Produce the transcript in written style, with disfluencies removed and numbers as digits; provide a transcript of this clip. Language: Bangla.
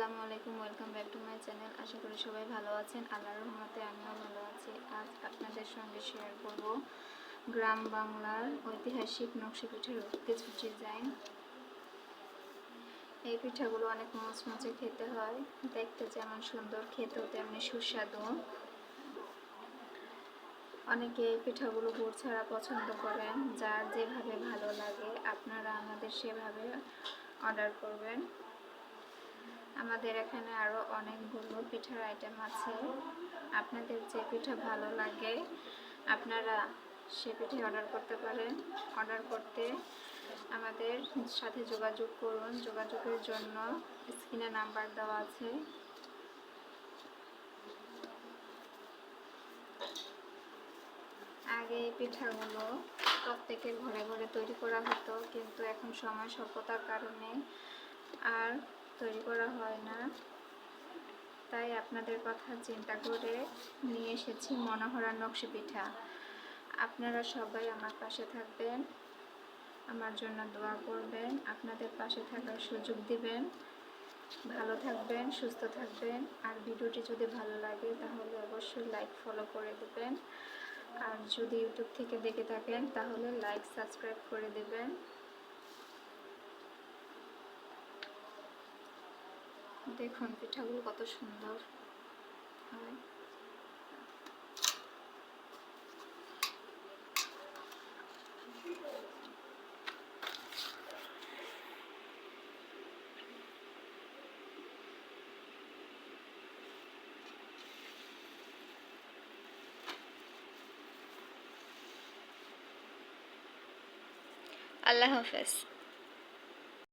আসসালামু আলাইকুম, welcome back to my channel. আশা করি সবাই ভালো আছেন। আল্লাহর রহমতে আমিও ভালো আছি। আজ আপনাদের সঙ্গে শেয়ার করব গ্রাম বাংলার ঐতিহাসিক নকশি পিঠার কিছু ডিজাইন। এই পিঠাগুলো অনেক মচমচে খেতে হয়, দেখতে যেমন সুন্দর, খেতেও তেমনি সুস্বাদু। অনেকে এই পিঠাগুলো গুড় ছাড়া পছন্দ করেন, যার যেভাবে ভালো লাগে আপনারা আমাদের সেভাবে অর্ডার করবেন। আমাদের এখানে আরও অনেকগুলো পিঠার আইটেম আছে। আপনাদের যে পিঠা ভালো লাগে আপনারা সে পিঠে অর্ডার করতে পারেন। অর্ডার করতে আমাদের সাথে যোগাযোগ করুন। যোগাযোগের জন্য স্ক্রিনে নাম্বার দেওয়া আছে। আগে এই পিঠাগুলো প্রত্যেকের ঘরে ঘরে তৈরি করা হতো, কিন্তু এখন সময় স্বল্পতার কারণে আর তৈরি করা হয় না। তাই আপনাদের কথা চিন্তা করে নিয়ে এসেছি মনোহরা নকশি পিঠা। আপনারা সবাই আমার পাশে থাকবেন, আমার জন্য দোয়া করবেন, আপনাদের পাশে থাকার সুযোগ দিবেন। ভালো থাকবেন, সুস্থ থাকবেন। আর ভিডিওটি যদি ভালো লাগে তাহলে অবশ্যই লাইক, ফলো করে দেবেন। আর যদি ইউটিউব থেকে দেখে থাকেন তাহলে লাইক, সাবস্ক্রাইব করে দেবেন। দেখুন পিঠাগুলো কত সুন্দর হয়। আল্লাহ হাফেজ।